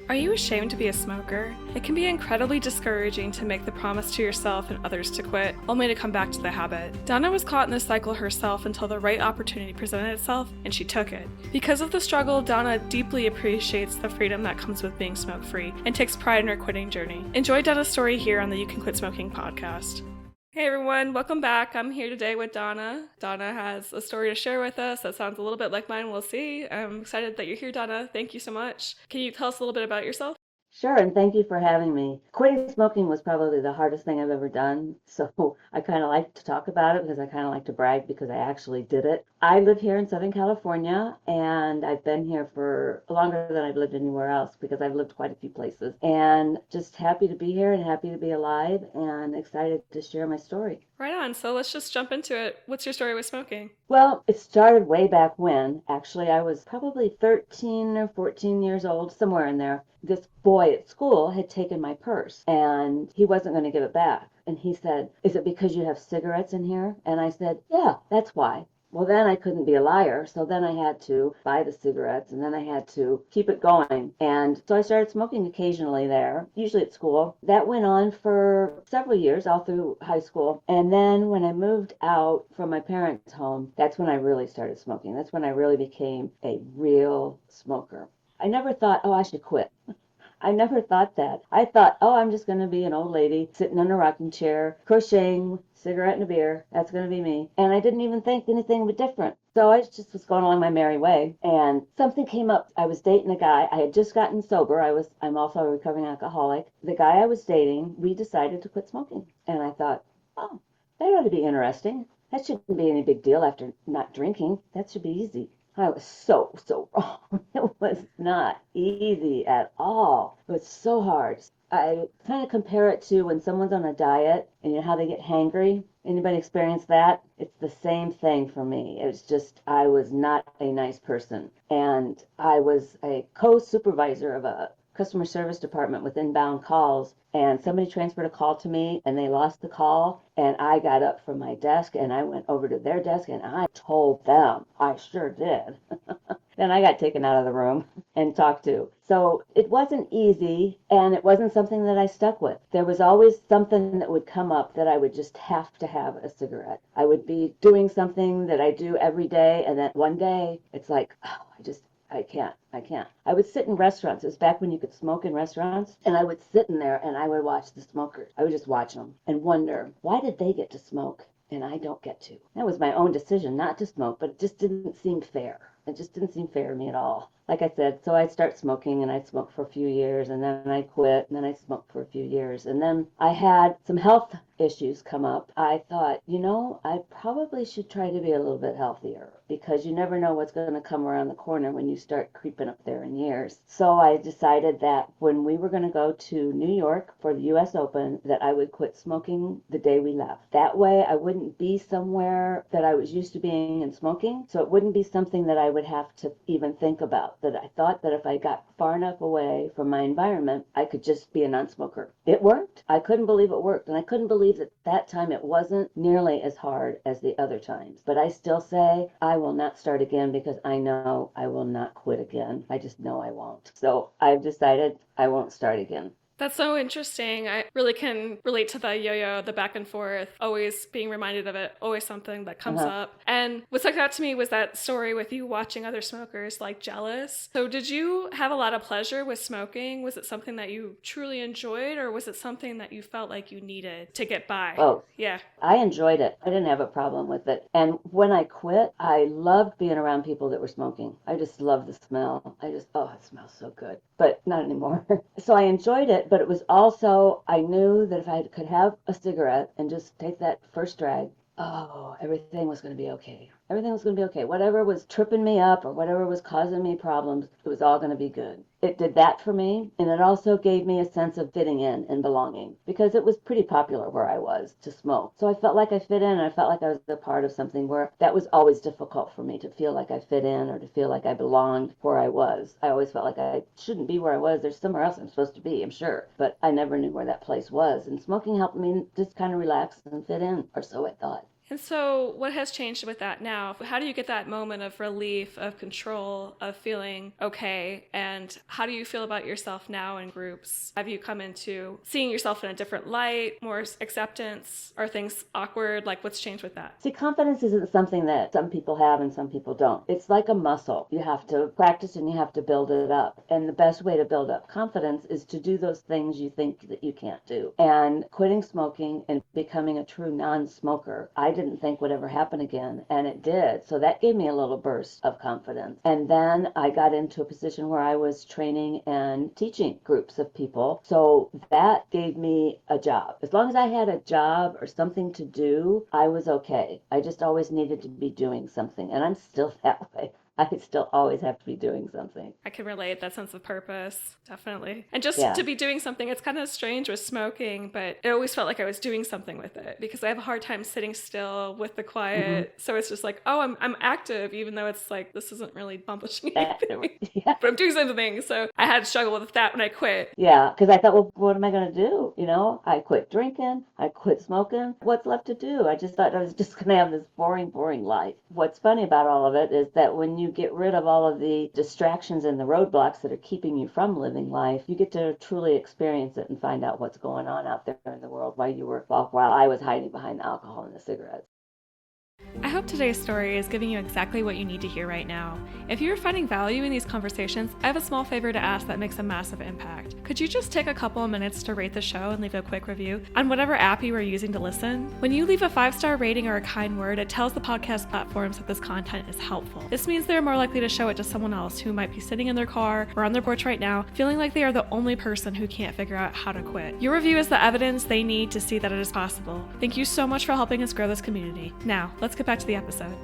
Are you ashamed to be a smoker? It can be incredibly discouraging to make the promise to yourself and others to quit, only to come back to the habit. Donna was caught in this cycle herself until the right opportunity presented itself, and she took it. Because of the struggle, Donna deeply appreciates the freedom that comes with being smoke-free and takes pride in her quitting journey. Enjoy Donna's story here on the You Can Quit Smoking podcast. Hey everyone, welcome back. I'm here today with Donna. Donna has a story to share with us that sounds a little bit like mine. We'll see. I'm excited that you're here, Donna. Thank you so much. Can you tell us a little bit about yourself? Sure, and thank you for having me. Quitting smoking was probably the hardest thing I've ever done, so I kind of like to talk about it because I kind of like to brag because I actually did it. I live here in Southern California, and I've been here for longer than I've lived anywhere else because I've lived quite a few places. And just happy to be here and happy to be alive and excited to share my story. Right on. So let's just jump into it. What's your story with smoking? Well, it started way back when. Actually, I was probably 13 or 14 years old, somewhere in there. This boy at school had taken my purse and he wasn't going to give it back. And he said, "Is it because you have cigarettes in here?" And I said, "Yeah, that's why." Well, then I couldn't be a liar, so then I had to buy the cigarettes and then I had to keep it going. And so I started smoking occasionally there, usually at school. That went on for several years, all through high school. And then when I moved out from my parents' home, that's when I really started smoking. That's when I really became a real smoker. I never thought, oh, I should quit. I never thought that. I thought, oh, I'm just going to be an old lady sitting in a rocking chair, crocheting, cigarette and a beer. That's going to be me. And I didn't even think anything was different. So I just was going along my merry way. And something came up. I was dating a guy. I had just gotten sober. I'm also a recovering alcoholic. The guy I was dating, we decided to quit smoking. And I thought, oh, that ought to be interesting. That shouldn't be any big deal after not drinking. That should be easy. I was so wrong. It was not easy at all. It was so hard. I kind of compare it to when someone's on a diet and you know how they get hangry. Anybody experience that? It's the same thing for me. It's just I was not a nice person. And I was a co-supervisor of a customer service department with inbound calls, and somebody transferred a call to me and they lost the call, and I got up from my desk and I went over to their desk and I told them. I sure did. Then I got taken out of the room and talked to. So it wasn't easy, and it wasn't something that I stuck with. There was always something that would come up that I would just have to have a cigarette. I would be doing something that I do every day, and then one day it's like, oh, I can't. I would sit in restaurants. It was back when you could smoke in restaurants. And I would sit in there and I would watch the smokers. I would just watch them and wonder, why did they get to smoke and I don't get to? That was my own decision not to smoke, but it just didn't seem fair. It just didn't seem fair to me at all. Like I said, so I'd start smoking and I'd smoke for a few years and then I'd quit and then I'd smoke for a few years. And then I had some health issues come up. I thought, I probably should try to be a little bit healthier because you never know what's going to come around the corner when you start creeping up there in years. So I decided that when we were going to go to New York for the US Open, that I would quit smoking the day we left. That way I wouldn't be somewhere that I was used to being and smoking. So it wouldn't be something that I would have to even think about. That I thought that if I got far enough away from my environment, I could just be a non-smoker. It worked. I couldn't believe it worked. And I couldn't believe that that time it wasn't nearly as hard as the other times. But I still say I will not start again because I know I will not quit again. I just know I won't. So I've decided I won't start again. That's so interesting. I really can relate to the yo-yo, the back and forth, always being reminded of it, always something that comes Uh-huh. up. And what stuck out to me was that story with you watching other smokers like jealous. So did you have a lot of pleasure with smoking? Was it something that you truly enjoyed, or was it something that you felt like you needed to get by? Oh, Yeah. I enjoyed it. I didn't have a problem with it. And when I quit, I loved being around people that were smoking. I just loved the smell. Oh, it smells so good. But not anymore. So I enjoyed it, but it was also, I knew that if I could have a cigarette and just take that first drag, oh, everything was going to be okay. Everything was going to be okay. Whatever was tripping me up or whatever was causing me problems, it was all going to be good. It did that for me, and it also gave me a sense of fitting in and belonging because it was pretty popular where I was to smoke. So I felt like I fit in, and I felt like I was a part of something where that was always difficult for me to feel like I fit in or to feel like I belonged where I was. I always felt like I shouldn't be where I was. There's somewhere else I'm supposed to be, I'm sure, but I never knew where that place was. And smoking helped me just kind of relax and fit in, or so I thought. And so what has changed with that now? How do you get that moment of relief, of control, of feeling okay? And how do you feel about yourself now in groups? Have you come into seeing yourself in a different light, more acceptance? Are things awkward? Like, what's changed with that? See, confidence isn't something that some people have and some people don't. It's like a muscle. You have to practice and you have to build it up. And the best way to build up confidence is to do those things you think that you can't do. And quitting smoking and becoming a true non-smoker, I didn't think would ever happen again, and it did. So that gave me a little burst of confidence. And then I got into a position where I was training and teaching groups of people. So that gave me a job. As long as I had a job or something to do, I was okay. I just always needed to be doing something, and I'm still that way. I still always have to be doing something. I can relate that sense of purpose, definitely. And just Yeah. to be doing something, it's kind of strange with smoking, but it always felt like I was doing something with it because I have a hard time sitting still with the quiet. So it's just like, oh, I'm active, even though it's like, this isn't really accomplishing anything. Yeah. But I'm doing something. So I had to struggle with that when I quit. Yeah, because I thought, well, what am I going to do? You know, I quit drinking, I quit smoking. What's left to do? I just thought I was just going to have this boring, boring life. What's funny about all of it is that when you get rid of all of the distractions and the roadblocks that are keeping you from living life, you get to truly experience it and find out what's going on out there in the world while I was hiding behind the alcohol and the cigarettes. I hope today's story is giving you exactly what you need to hear right now. If you're finding value in these conversations, I have a small favor to ask that makes a massive impact. Could you just take a couple of minutes to rate the show and leave a quick review on whatever app you are using to listen? When you leave a 5-star rating or a kind word, it tells the podcast platforms that this content is helpful. This means they're more likely to show it to someone else who might be sitting in their car or on their porch right now, feeling like they are the only person who can't figure out how to quit. Your review is the evidence they need to see that it is possible. Thank you so much for helping us grow this community. Now, let's get back to the episode.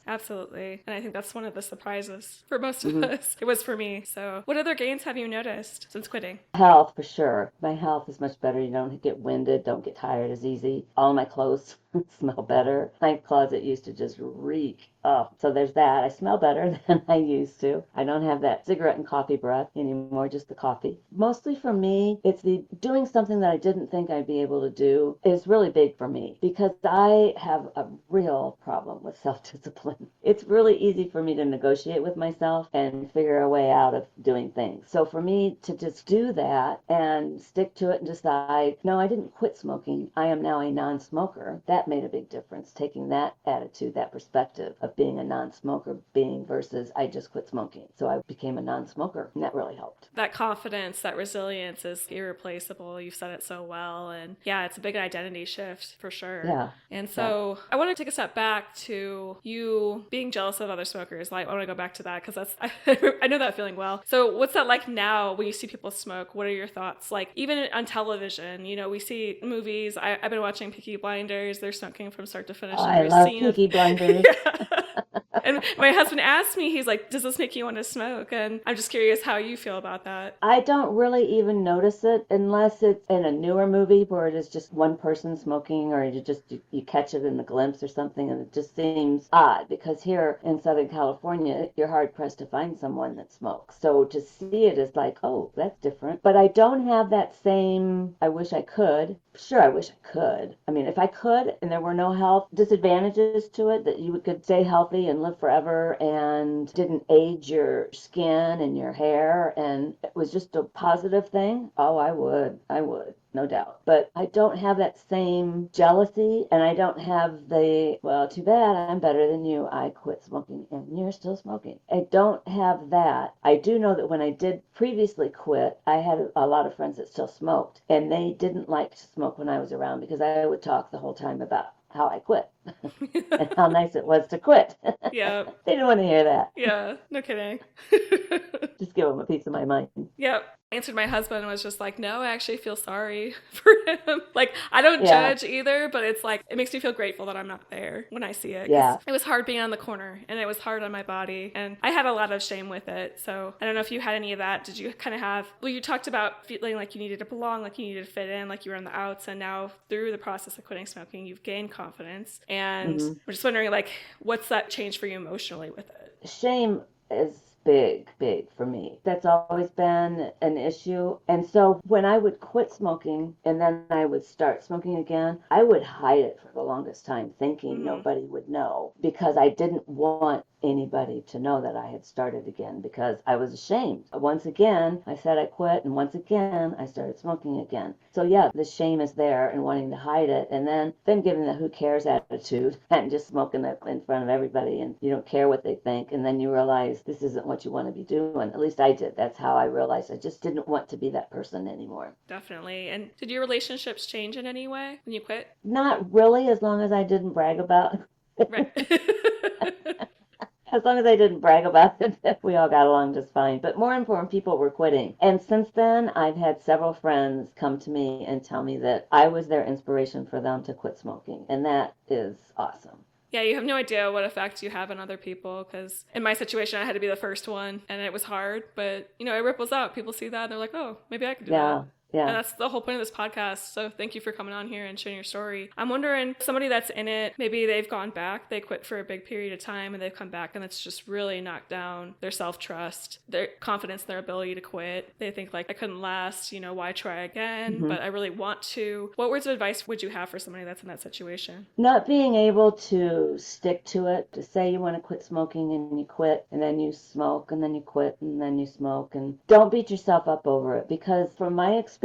Absolutely. And I think that's one of the surprises for most of us. It was for me. So what other gains have you noticed since quitting? Health, for sure. My health is much better. You don't get winded, don't get tired as easy. All my clothes smell better. My closet used to just reek. Oh, so there's that. I smell better than I used to. I don't have that cigarette and coffee breath anymore, just the coffee. Mostly for me, it's the doing something that I didn't think I'd be able to do is really big for me because I have a real problem with self-discipline. It's really easy for me to negotiate with myself and figure a way out of doing things. So for me to just do that and stick to it and decide, no, I didn't quit smoking. I am now a non-smoker. That made a big difference, taking that attitude, that perspective of being a non-smoker versus I just quit smoking. So I became a non-smoker, and that really helped. That confidence, that resilience is irreplaceable. You've said it so well. And yeah, it's a big identity shift for sure. Yeah. And so I want to take a step back to you being jealous of other smokers. Like, I want to go back to that because I know that feeling well. So what's that like now when you see people smoke? What are your thoughts? Like, even on television, you know, we see movies. I've been watching Peaky Blinders. They're smoking from start to finish. Oh, I love Peaky Blinders. And my husband asked me, he's like, does this make you want to smoke? And I'm just curious how you feel about that. I don't really even notice it unless it's in a newer movie where it is just one person smoking or you catch it in the glimpse or something, and it just seems odd because here in Southern California, you're hard pressed to find someone that smokes. So to see it is like, oh, that's different. But I don't have that same, I wish I could. Sure, I wish I could. I mean, if I could and there were no health disadvantages to it, that you could stay healthy and live forever and didn't age your skin and your hair and it was just a positive thing, oh, I would, no doubt. But I don't have that same jealousy and I don't have the, well, too bad, I'm better than you. I quit smoking and you're still smoking. I don't have that. I do know that when I did previously quit, I had a lot of friends that still smoked and they didn't like to smoke when I was around because I would talk the whole time about how I quit and how nice it was to quit. Yeah. They didn't want to hear that. Yeah, no kidding. Just give them a piece of my mind. Yep. Answered my husband and was just like, no, I actually feel sorry for him. Like, I don't judge either, but it's like, it makes me feel grateful that I'm not there when I see it. Yeah. It was hard being on the corner and it was hard on my body and I had a lot of shame with it. So I don't know if you had any of that. Did you kind of have, well, you talked about feeling like you needed to belong, like you needed to fit in, like you were on the outs. And now through the process of quitting smoking, you've gained confidence. And I'm just wondering, like, what's that change for you emotionally with it? Shame has big, big for me. That's always been an issue. And so when I would quit smoking and then I would start smoking again, I would hide it for the longest time, thinking nobody would know, because I didn't want anybody to know that I had started again, because I was ashamed. Once again, I said I quit, and once again, I started smoking again. So yeah, the shame is there and wanting to hide it, and then giving the who cares attitude and just smoking it in front of everybody, and you don't care what they think, and then you realize this isn't what you want to be doing. At least I did. That's how I realized I just didn't want to be that person anymore. Definitely. And did your relationships change in any way when you quit? Not really, as long as I didn't brag about it. Right. As long as I didn't brag about it, we all got along just fine. But more important people were quitting. And since then, I've had several friends come to me and tell me that I was their inspiration for them to quit smoking. And that is awesome. Yeah, you have no idea what effect you have on other people, because in my situation, I had to be the first one, and it was hard, but, it ripples out. People see that, and they're like, oh, maybe I could do that. Yeah. And that's the whole point of this podcast. So thank you for coming on here and sharing your story. I'm wondering, somebody that's in it, maybe they've gone back, they quit for a big period of time, and they've come back, and it's just really knocked down their self-trust, their confidence, their ability to quit. They think like, I couldn't last, why try again? But I really want to. What words of advice would you have for somebody that's in that situation? Not being able to stick to it, to say you want to quit smoking and you quit, and then you smoke, and then you quit, and then you smoke, and don't beat yourself up over it, because from my experience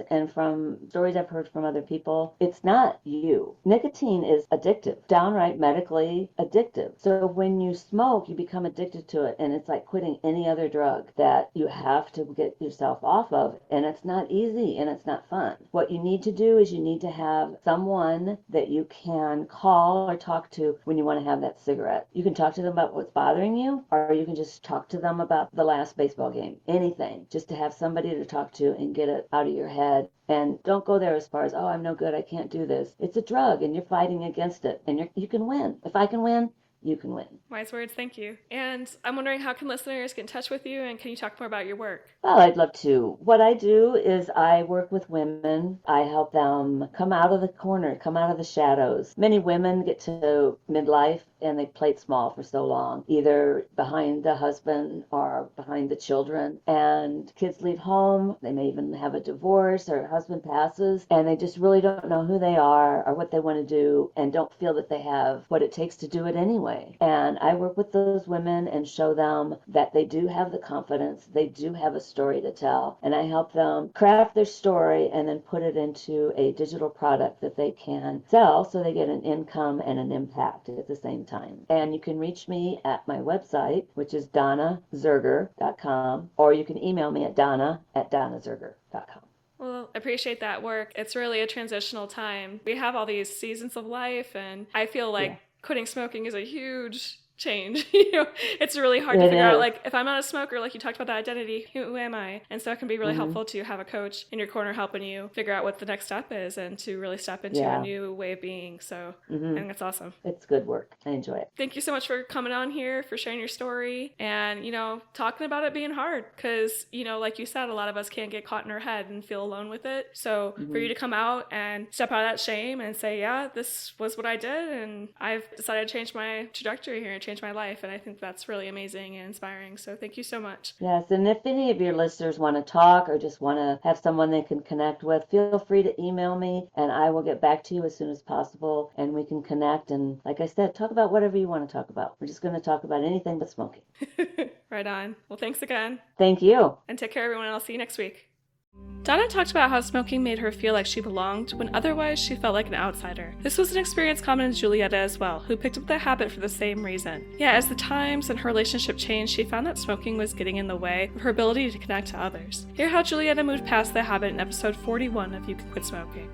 and from stories I've heard from other people, it's not you. Nicotine is addictive, downright medically addictive. So when you smoke, you become addicted to it, and it's like quitting any other drug that you have to get yourself off of, and it's not easy and it's not fun. What you need to do is you need to have someone that you can call or talk to when you want to have that cigarette. You can talk to them about what's bothering you, or you can just talk to them about the last baseball game. Anything, just to have somebody to talk to and get it out of your head. And don't go there as far as, oh, I'm no good, I can't do this. It's a drug, and you're fighting against it, and you can win. If I can win, you can win. Wise words, thank you. And I'm wondering, how can listeners get in touch with you, and can you talk more about your work? Well, I'd love to. What I do is I work with women. I help them come out of the corner, come out of the shadows. Many women get to midlife and they play it small for so long, either behind the husband or behind the children. And kids leave home. They may even have a divorce, or husband passes, and they just really don't know who they are or what they want to do, and don't feel that they have what it takes to do it anyway. And I work with those women and show them that they do have the confidence, they do have a story to tell, and I help them craft their story and then put it into a digital product that they can sell, so they get an income and an impact at the same time. And you can reach me at my website, which is donnazerger.com, or you can email me at donna@donnazerger.com. Well, I appreciate that work. It's really a transitional time. We have all these seasons of life, and I feel like quitting smoking is a huge change. It's really hard to figure out, like, if I'm not a smoker, like you talked about that identity, who am I? And so it can be really helpful to have a coach in your corner helping you figure out what the next step is, and to really step into a new way of being. So I think that's awesome. It's good work. I enjoy it. Thank you so much for coming on here, for sharing your story, and, talking about it being hard, because, like you said, a lot of us can't get caught in our head and feel alone with it. So for you to come out and step out of that shame and say, yeah, this was what I did, and I've decided to change my trajectory here and change my life, and I think that's really amazing and inspiring. So thank you so much. Yes, and if any of your listeners want to talk or just want to have someone they can connect with, feel free to email me, and I will get back to you as soon as possible, and we can connect, and like I said, talk about whatever you want to talk about. We're just going to talk about anything but smoking. Right on. Well, thanks again. Thank you. And take care, everyone. I'll see you next week. Donna talked about how smoking made her feel like she belonged when otherwise she felt like an outsider. This was an experience common to Julietta as well, who picked up the habit for the same reason. Yet as the times and her relationship changed, she found that smoking was getting in the way of her ability to connect to others. Hear how Julietta moved past the habit in episode 41 of You Can Quit Smoking.